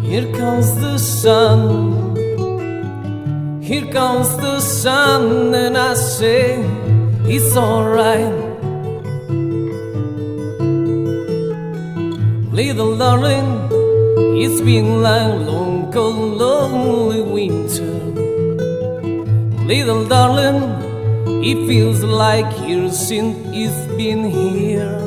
Here comes the sun, here comes the sun, and I say it's alright. Little darling, it's been like long, cold, lonely winter. Little darling, it feels like years since it's been here.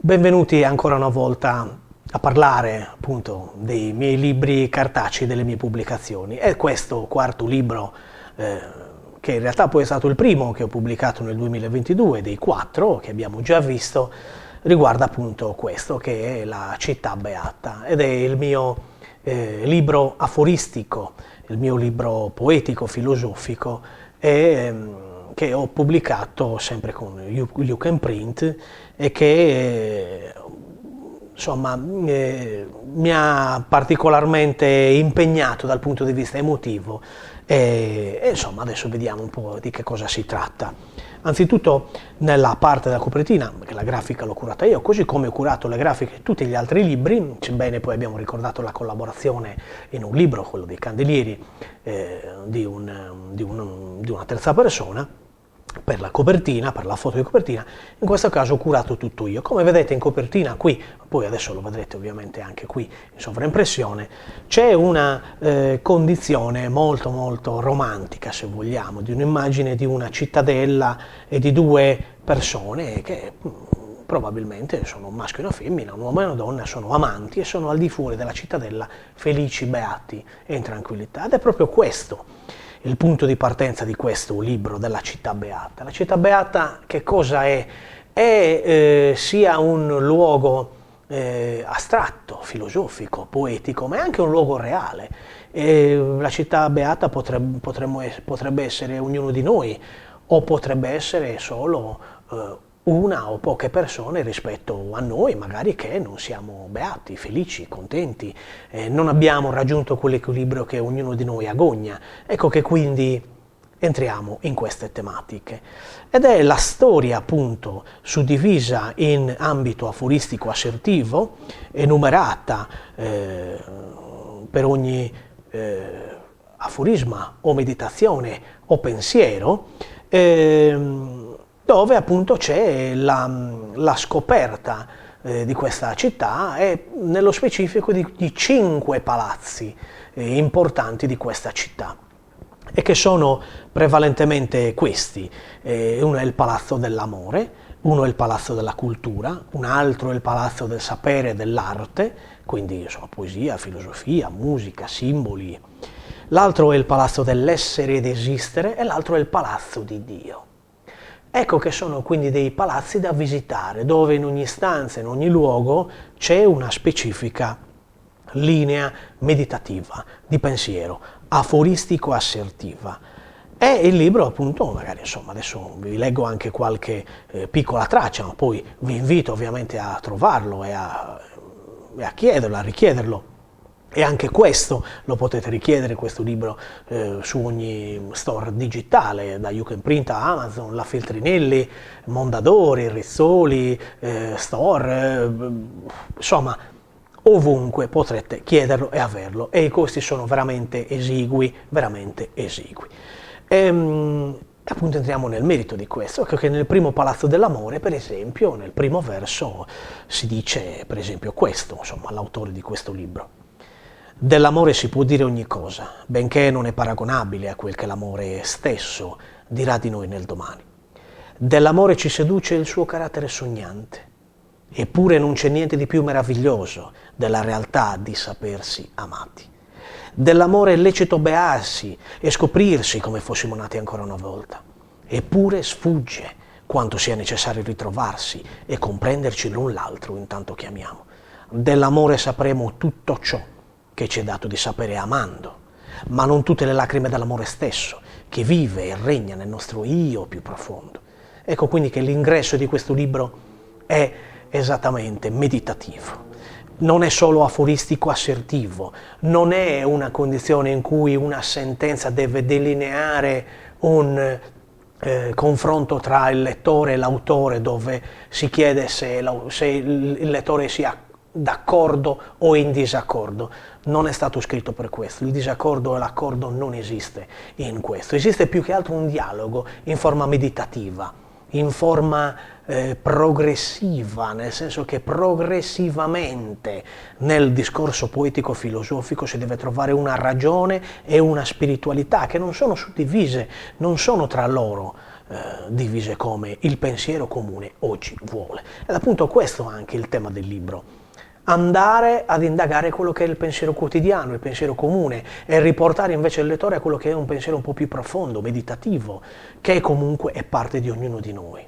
Benvenuti ancora una volta a parlare appunto dei miei libri cartacei, delle mie pubblicazioni. E questo quarto libro, che in realtà poi è stato il primo che ho pubblicato nel 2022, dei 4 che abbiamo già visto, riguarda appunto questo, che è La città beata, ed è il mio libro aforistico, il mio libro poetico, filosofico, che ho pubblicato sempre con You Can Print e che insomma mi ha particolarmente impegnato dal punto di vista emotivo e insomma adesso vediamo un po' di che cosa si tratta. Anzitutto nella parte della copertina, perché la grafica l'ho curata io, così come ho curato le grafiche di tutti gli altri libri, sebbene poi abbiamo ricordato la collaborazione in un libro, quello dei Candelieri, di una terza persona, per la copertina, per la foto di copertina. In questo caso ho curato tutto io. Come vedete in copertina qui, poi adesso lo vedrete ovviamente anche qui in sovraimpressione, c'è una condizione molto molto romantica, se vogliamo, di un'immagine di una cittadella e di due persone che probabilmente sono un maschio e una femmina, un uomo e una donna, sono amanti e sono al di fuori della cittadella, felici, beati e in tranquillità. Ed è proprio questo il punto di partenza di questo libro della città beata. La città beata che cosa è? È sia un luogo astratto, filosofico, poetico, ma è anche un luogo reale. La città beata potrebbe essere ognuno di noi, o potrebbe essere solo una o poche persone rispetto a noi, magari che non siamo beati, felici, contenti, non abbiamo raggiunto quell'equilibrio che ognuno di noi agogna. Ecco che quindi entriamo in queste tematiche. Ed è la storia appunto suddivisa in ambito aforistico assertivo, enumerata per ogni aforisma o meditazione o pensiero, dove appunto c'è la scoperta di questa città e nello specifico di 5 palazzi importanti di questa città, e che sono prevalentemente questi. Uno è il Palazzo dell'Amore, uno è il Palazzo della Cultura, un altro è il Palazzo del Sapere e dell'Arte, quindi insomma, poesia, filosofia, musica, simboli. L'altro è il Palazzo dell'Essere ed Esistere e l'altro è il Palazzo di Dio. Ecco che sono quindi dei palazzi da visitare, dove in ogni stanza, in ogni luogo, c'è una specifica linea meditativa, di pensiero, aforistico-assertiva. E il libro appunto, magari insomma, adesso vi leggo anche qualche piccola traccia, ma poi vi invito ovviamente a trovarlo e a chiederlo, a richiederlo. E anche questo lo potete richiedere, questo libro, su ogni store digitale, da You Can Print a Amazon, La Feltrinelli, Mondadori, Rizzoli, store, insomma ovunque potrete chiederlo e averlo, e i costi sono veramente esigui, veramente esigui. E appunto entriamo nel merito di questo, ecco che nel primo Palazzo dell'Amore, per esempio, nel primo verso si dice per esempio questo, insomma l'autore di questo libro. Dell'amore si può dire ogni cosa, benché non è paragonabile a quel che l'amore stesso dirà di noi nel domani. Dell'amore ci seduce il suo carattere sognante, eppure non c'è niente di più meraviglioso della realtà di sapersi amati. Dell'amore è lecito bearsi e scoprirsi come fossimo nati ancora una volta, eppure sfugge quanto sia necessario ritrovarsi e comprenderci l'un l'altro intanto che amiamo. Dell'amore sapremo tutto ciò che ci è dato di sapere amando, ma non tutte le lacrime dell'amore stesso, che vive e regna nel nostro io più profondo. Ecco quindi che l'ingresso di questo libro è esattamente meditativo. Non è solo aforistico assertivo, non è una condizione in cui una sentenza deve delineare un confronto tra il lettore e l'autore, dove si chiede se il lettore sia d'accordo o in disaccordo. Non è stato scritto per questo. Il disaccordo e l'accordo non esiste in questo. Esiste più che altro un dialogo in forma meditativa, in forma progressiva, nel senso che progressivamente nel discorso poetico-filosofico si deve trovare una ragione e una spiritualità che non sono suddivise, non sono tra loro divise come il pensiero comune oggi vuole. Ed appunto questo è anche il tema del libro. Andare ad indagare quello che è il pensiero quotidiano, il pensiero comune, e riportare invece il lettore a quello che è un pensiero un po' più profondo, meditativo, che comunque è parte di ognuno di noi.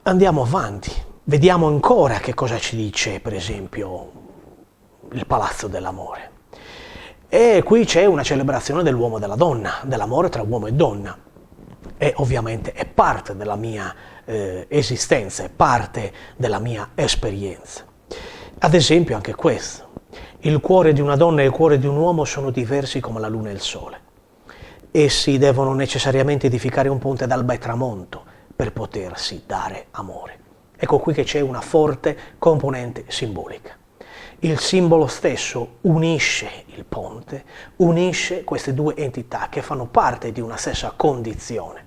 Andiamo avanti, vediamo ancora che cosa ci dice, per esempio, il Palazzo dell'Amore. E qui c'è una celebrazione dell'uomo e della donna, dell'amore tra uomo e donna. E ovviamente è parte della mia esistenza, è parte della mia esperienza. Ad esempio anche questo, il cuore di una donna e il cuore di un uomo sono diversi come la luna e il sole. Essi devono necessariamente edificare un ponte d'alba e tramonto per potersi dare amore. Ecco qui che c'è una forte componente simbolica. Il simbolo stesso unisce il ponte, unisce queste due entità che fanno parte di una stessa condizione.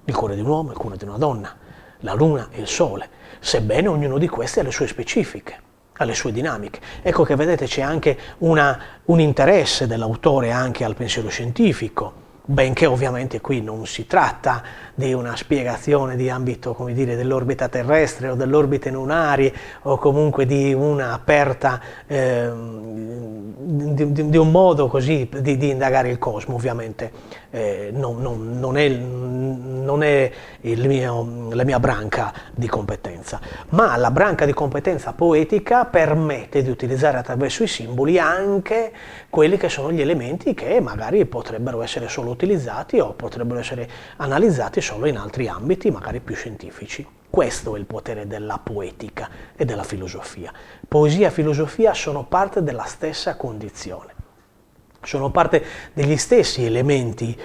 Il cuore di un uomo e il cuore di una donna, la luna e il sole, sebbene ognuno di questi ha le sue specifiche, ha le sue dinamiche. Ecco che vedete c'è anche un interesse dell'autore anche al pensiero scientifico, benché ovviamente qui non si tratta di una spiegazione di ambito, come dire, dell'orbita terrestre o dell'orbite lunari o comunque di una aperta, di un modo così di indagare il cosmo, ovviamente non è la mia branca di competenza, ma la branca di competenza poetica permette di utilizzare attraverso i simboli anche quelli che sono gli elementi che magari potrebbero essere solo utilizzati o potrebbero essere analizzati solo in altri ambiti, magari più scientifici. Questo è il potere della poetica e della filosofia. Poesia e filosofia sono parte della stessa condizione. Sono parte degli stessi elementi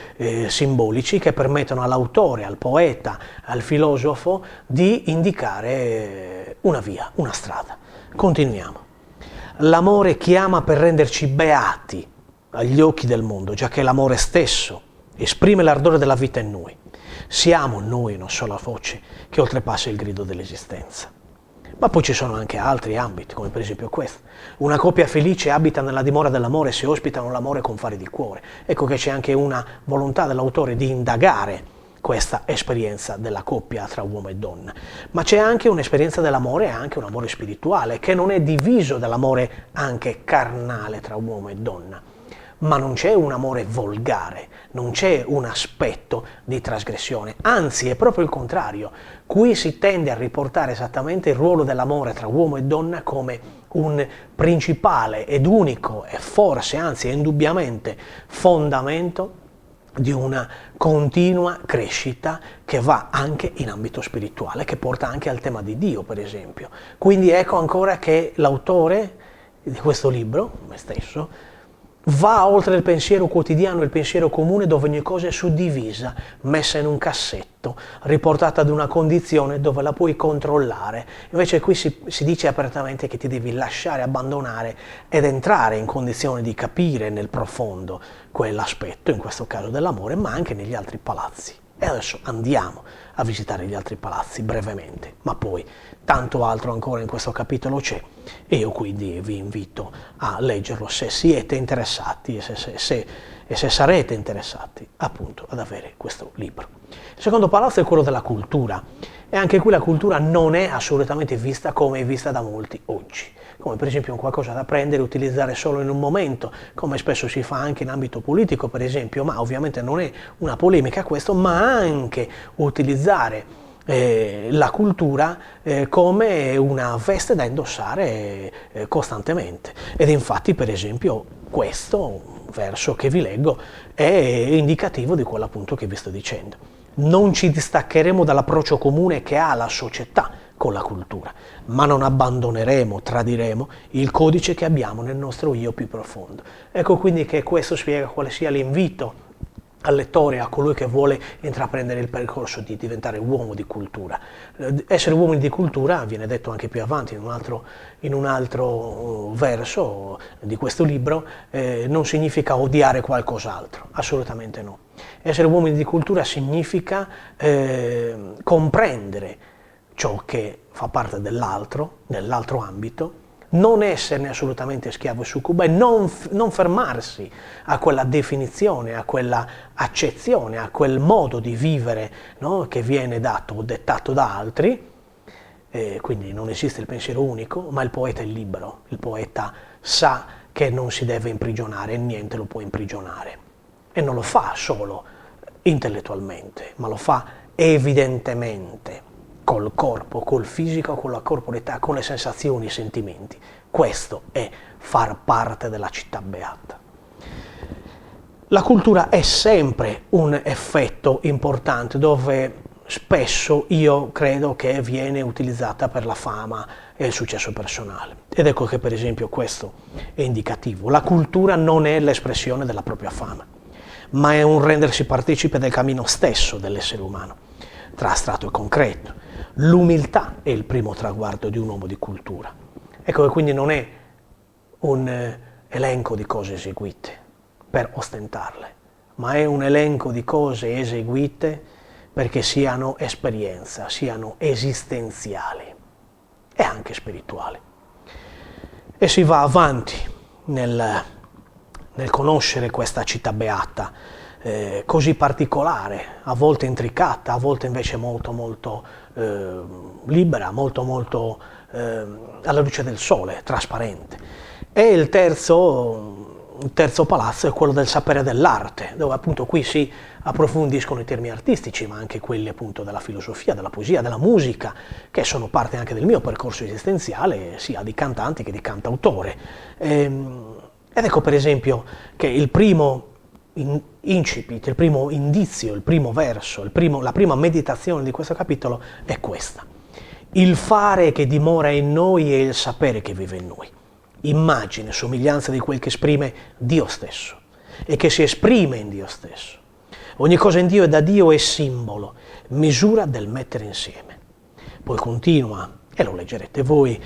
simbolici che permettono all'autore, al poeta, al filosofo di indicare una via, una strada. Continuiamo. L'amore chiama per renderci beati agli occhi del mondo, giacché l'amore stesso esprime l'ardore della vita in noi. Siamo noi una sola voce che oltrepassa il grido dell'esistenza. Ma poi ci sono anche altri ambiti, come per esempio questo. Una coppia felice abita nella dimora dell'amore se ospitano l'amore con fare di cuore. Ecco che c'è anche una volontà dell'autore di indagare questa esperienza della coppia tra uomo e donna. Ma c'è anche un'esperienza dell'amore, anche un amore spirituale, che non è diviso dall'amore anche carnale tra uomo e donna. Ma non c'è un amore volgare, non c'è un aspetto di trasgressione, anzi è proprio il contrario. Qui si tende a riportare esattamente il ruolo dell'amore tra uomo e donna come un principale ed unico e forse, anzi indubbiamente, fondamento di una continua crescita che va anche in ambito spirituale, che porta anche al tema di Dio, per esempio. Quindi ecco ancora che l'autore di questo libro, me stesso, va oltre il pensiero quotidiano e il pensiero comune dove ogni cosa è suddivisa, messa in un cassetto, riportata ad una condizione dove la puoi controllare. Invece qui si dice apertamente che ti devi lasciare abbandonare ed entrare in condizione di capire nel profondo quell'aspetto, in questo caso dell'amore, ma anche negli altri palazzi. E adesso andiamo a visitare gli altri palazzi brevemente, ma poi tanto altro ancora in questo capitolo c'è e io quindi vi invito a leggerlo se siete interessati e se sarete interessati appunto ad avere questo libro. Il secondo palazzo è quello della cultura e anche qui la cultura non è assolutamente vista come è vista da molti oggi, come per esempio un qualcosa da prendere e utilizzare solo in un momento, come spesso si fa anche in ambito politico per esempio, ma ovviamente non è una polemica questo, ma anche utilizzare la cultura come una veste da indossare costantemente. Ed infatti per esempio questo verso che vi leggo è indicativo di quello appunto che vi sto dicendo. Non ci distaccheremo dall'approccio comune che ha la società con la cultura, ma non abbandoneremo, tradiremo il codice che abbiamo nel nostro io più profondo. Ecco quindi che questo spiega quale sia l'invito al lettore, a colui che vuole intraprendere il percorso di diventare uomo di cultura. Essere uomini di cultura, viene detto anche più avanti in un altro verso di questo libro, non significa odiare qualcos'altro, assolutamente no. Essere uomini di cultura significa comprendere ciò che fa parte nell'altro ambito, non esserne assolutamente schiavo e succube, non fermarsi a quella definizione, a quella accezione, a quel modo di vivere, no, che viene dato o dettato da altri. Quindi non esiste il pensiero unico, ma il poeta è libero, il poeta sa che non si deve imprigionare e niente lo può imprigionare. E non lo fa solo intellettualmente, ma lo fa evidentemente, col corpo, col fisico, con la corporeità, con le sensazioni, i sentimenti. Questo è far parte della città beata. La cultura è sempre un effetto importante dove spesso io credo che viene utilizzata per la fama e il successo personale. Ed ecco che per esempio questo è indicativo. La cultura non è l'espressione della propria fama, ma è un rendersi partecipe del cammino stesso dell'essere umano, tra astratto e concreto. L'umiltà è il primo traguardo di un uomo di cultura. Ecco che quindi non è un elenco di cose eseguite per ostentarle, ma è un elenco di cose eseguite perché siano esperienza, siano esistenziali e anche spirituali. E si va avanti nel conoscere questa città beata, così particolare, a volte intricata, a volte invece molto libera, molto alla luce del sole, trasparente. E il terzo palazzo è quello del sapere dell'arte, dove appunto qui si approfondiscono i termini artistici, ma anche quelli appunto della filosofia, della poesia, della musica, che sono parte anche del mio percorso esistenziale, sia di cantante che di cantautore. Ed ecco per esempio che il primo incipit, il primo indizio, il primo verso, la prima meditazione di questo capitolo è questa. Il fare che dimora in noi è il sapere che vive in noi. Immagine, somiglianza di quel che esprime Dio stesso e che si esprime in Dio stesso. Ogni cosa in Dio e da Dio è simbolo, misura del mettere insieme. Poi continua, e lo leggerete voi,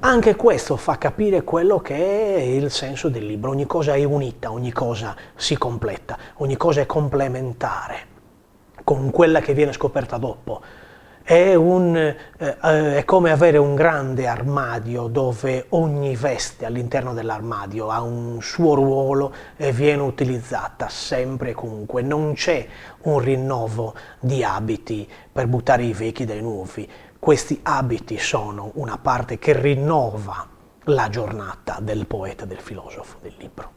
anche questo fa capire quello che è il senso del libro. Ogni cosa è unita, ogni cosa si completa, ogni cosa è complementare con quella che viene scoperta dopo. È come avere un grande armadio dove ogni veste all'interno dell'armadio ha un suo ruolo e viene utilizzata sempre e comunque. Non c'è un rinnovo di abiti per buttare i vecchi dai nuovi. Questi abiti sono una parte che rinnova la giornata del poeta, del filosofo, del libro.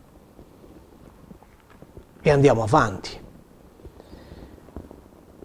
E andiamo avanti.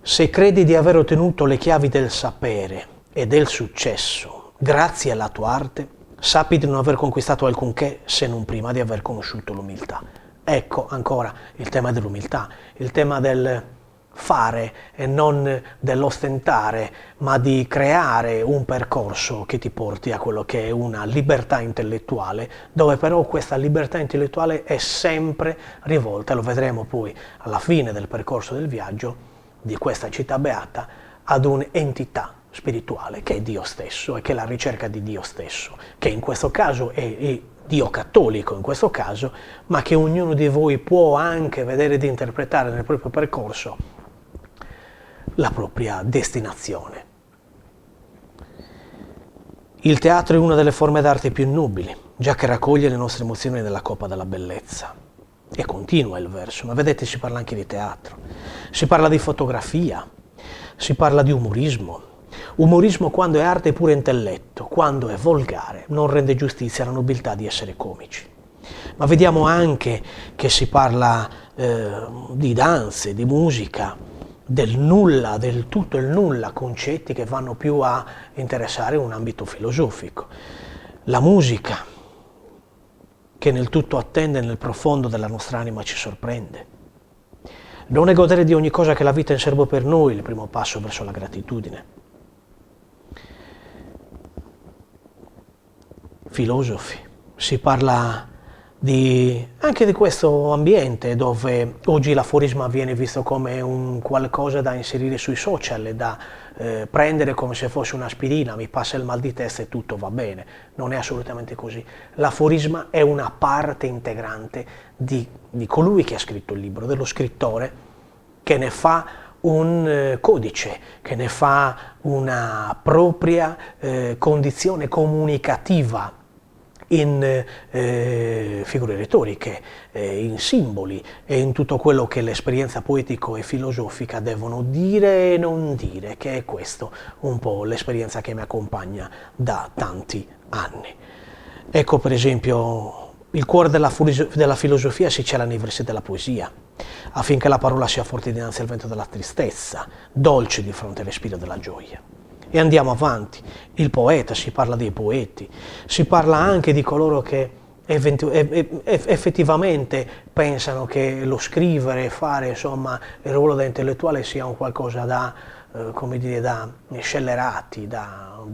Se credi di aver ottenuto le chiavi del sapere e del successo grazie alla tua arte, sappi di non aver conquistato alcunché se non prima di aver conosciuto l'umiltà. Ecco ancora il tema dell'umiltà, il tema del fare e non dell'ostentare, ma di creare un percorso che ti porti a quello che è una libertà intellettuale, dove però questa libertà intellettuale è sempre rivolta, lo vedremo poi alla fine del percorso del viaggio di questa città beata, ad un'entità spirituale che è Dio stesso e che è la ricerca di Dio stesso, che in questo caso è Dio cattolico in questo caso, ma che ognuno di voi può anche vedere di interpretare nel proprio percorso la propria destinazione. Il teatro è una delle forme d'arte più nobili, già che raccoglie le nostre emozioni nella coppa della bellezza. E continua il verso, ma vedete si parla anche di teatro, si parla di fotografia, si parla di umorismo. Umorismo quando è arte e pure intelletto, quando è volgare, non rende giustizia alla nobiltà di essere comici. Ma vediamo anche che si parla di danze, di musica, del nulla, del tutto e il nulla, concetti che vanno più a interessare un ambito filosofico. La musica, che nel tutto attende nel profondo della nostra anima ci sorprende. Non è godere di ogni cosa che la vita è in serbo per noi il primo passo verso la gratitudine. Filosofi, si parla anche di questo ambiente dove oggi l'aforisma viene visto come un qualcosa da inserire sui social, da prendere come se fosse un'aspirina, mi passa il mal di testa e tutto va bene. Non è assolutamente così. L'aforisma è una parte integrante di colui che ha scritto il libro, dello scrittore, che ne fa un codice, che ne fa una propria condizione comunicativa in figure retoriche, in simboli e in tutto quello che l'esperienza poetico e filosofica devono dire e non dire, che è questo un po' l'esperienza che mi accompagna da tanti anni. Ecco per esempio il cuore della filosofia si cela nei versi della poesia, affinché la parola sia forte dinanzi al vento della tristezza, dolce di fronte al respiro della gioia. E andiamo avanti, il poeta, si parla dei poeti, si parla anche di coloro che effettivamente pensano che lo scrivere, fare insomma il ruolo da intellettuale sia un qualcosa da, come dire, da scellerati, da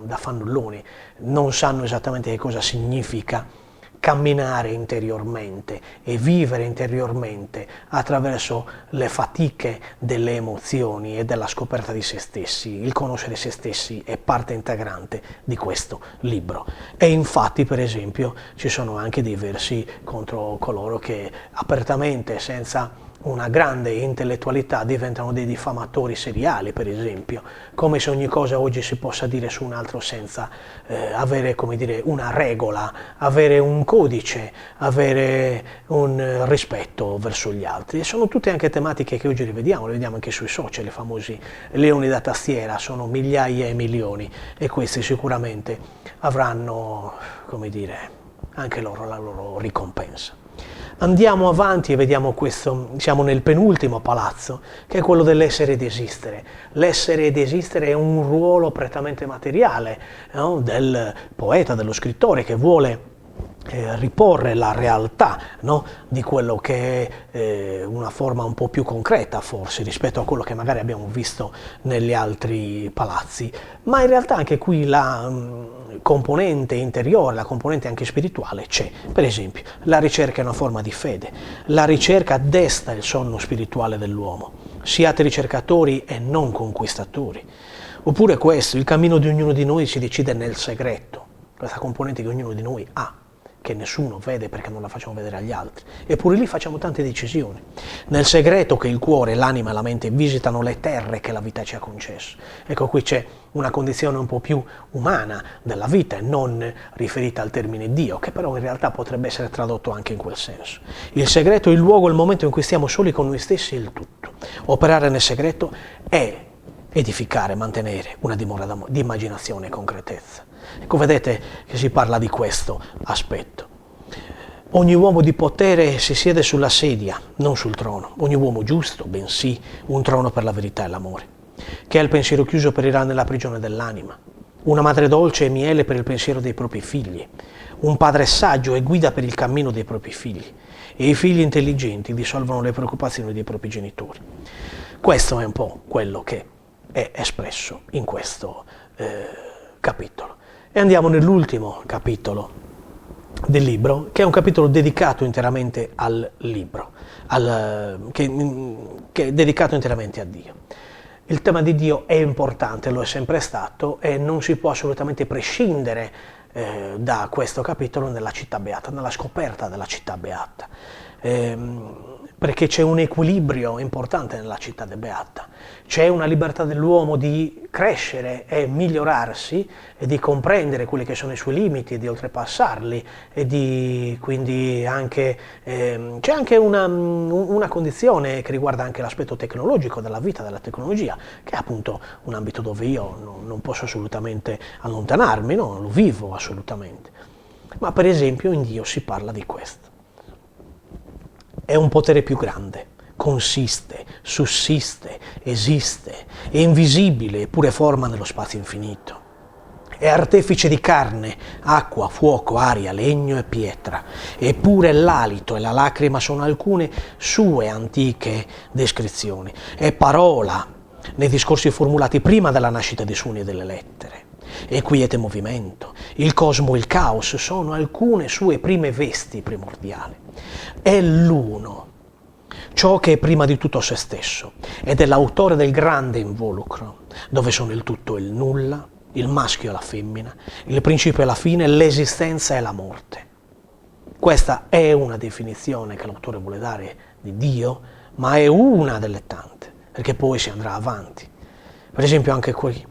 fannulloni, non sanno esattamente che cosa significa camminare interiormente e vivere interiormente attraverso le fatiche delle emozioni e della scoperta di se stessi. Il conoscere se stessi è parte integrante di questo libro. E infatti, per esempio, ci sono anche dei versi contro coloro che apertamente, senza una grande intellettualità, diventano dei diffamatori seriali, per esempio, come se ogni cosa oggi si possa dire su un altro senza avere, come dire, una regola, avere un codice, avere un rispetto verso gli altri. E sono tutte anche tematiche che oggi le vediamo anche sui social, i famosi leoni da tastiera, sono migliaia e milioni, e questi sicuramente avranno, come dire, anche loro la loro ricompensa. Andiamo avanti e vediamo questo, siamo nel penultimo palazzo, che è quello dell'essere ed esistere. L'essere ed esistere è un ruolo prettamente materiale, no? Del poeta, dello scrittore che vuole riporre la realtà, no? Di quello che è una forma un po' più concreta forse rispetto a quello che magari abbiamo visto negli altri palazzi, ma in realtà anche qui la componente interiore, la componente anche spirituale c'è. Per esempio, la ricerca è una forma di fede, la ricerca desta il sonno spirituale dell'uomo, siate ricercatori e non conquistatori. Oppure questo, il cammino di ognuno di noi si decide nel segreto, questa componente che ognuno di noi ha, che nessuno vede perché non la facciamo vedere agli altri, eppure lì facciamo tante decisioni. Nel segreto che il cuore, l'anima e la mente visitano le terre che la vita ci ha concesso. Ecco, qui c'è una condizione un po' più umana della vita e non riferita al termine Dio, che però in realtà potrebbe essere tradotto anche in quel senso. Il segreto è il luogo, il momento in cui stiamo soli con noi stessi e il tutto. Operare nel segreto è edificare, mantenere una dimora di immaginazione e concretezza. Ecco, vedete che si parla di questo aspetto. Ogni uomo di potere si siede sulla sedia, non sul trono. Ogni uomo giusto, bensì un trono per la verità e l'amore. Che ha il pensiero chiuso perirà nella prigione dell'anima. Una madre dolce e miele per il pensiero dei propri figli. Un padre saggio e guida per il cammino dei propri figli. E i figli intelligenti dissolvono le preoccupazioni dei propri genitori. Questo è un po' quello che è espresso in questo capitolo. E andiamo nell'ultimo capitolo del libro, che è un capitolo dedicato interamente al libro, che è dedicato interamente a Dio. Il tema di Dio è importante, lo è sempre stato, e non si può assolutamente prescindere da questo capitolo nella città beata, nella scoperta della città beata. Perché c'è un equilibrio importante nella città beata, c'è una libertà dell'uomo di crescere e migliorarsi e di comprendere quelli che sono i suoi limiti e di oltrepassarli, e di quindi anche c'è anche una condizione che riguarda anche l'aspetto tecnologico della vita, della tecnologia, che è appunto un ambito dove io non posso assolutamente allontanarmi, no? Lo vivo assolutamente. Ma per esempio in Dio si parla di questo. È un potere più grande, consiste, sussiste, esiste, è invisibile eppure forma nello spazio infinito. È artefice di carne, acqua, fuoco, aria, legno e pietra, eppure l'alito e la lacrima sono alcune sue antiche descrizioni. È parola nei discorsi formulati prima della nascita dei suoni e delle lettere. e quiete movimento. Il cosmo e il caos sono alcune sue prime vesti primordiali. È l'uno, ciò che è prima di tutto se stesso, ed è l'autore del grande involucro, dove sono il tutto e il nulla, il maschio e la femmina, il principio e la fine, l'esistenza e la morte. Questa è una definizione che l'autore vuole dare di Dio, ma è una delle tante, perché poi si andrà avanti. Per esempio anche qui,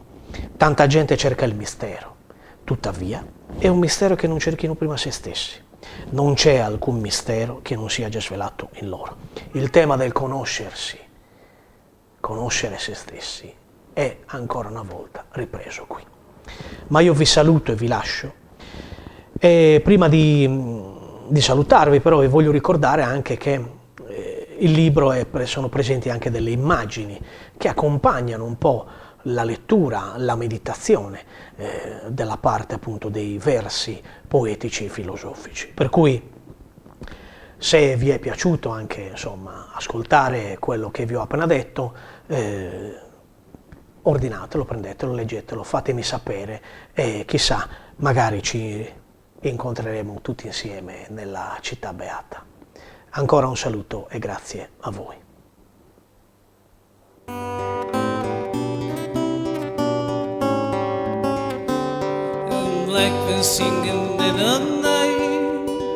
tanta gente cerca il mistero, tuttavia è un mistero che non cerchino prima se stessi. Non c'è alcun mistero che non sia già svelato in loro. Il tema del conoscersi, conoscere se stessi, è ancora una volta ripreso qui. Ma io vi saluto e vi lascio. E prima di salutarvi però vi voglio ricordare anche che il libro sono presenti anche delle immagini che accompagnano un po' la lettura, la meditazione della parte appunto dei versi poetici e filosofici. Per cui se vi è piaciuto anche insomma ascoltare quello che vi ho appena detto, ordinatelo, prendetelo, leggetelo, fatemi sapere e chissà, magari ci incontreremo tutti insieme nella città beata. Ancora un saluto e grazie a voi. Blackbird singing in the night,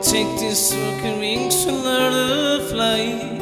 take this broken wings to learn to fly.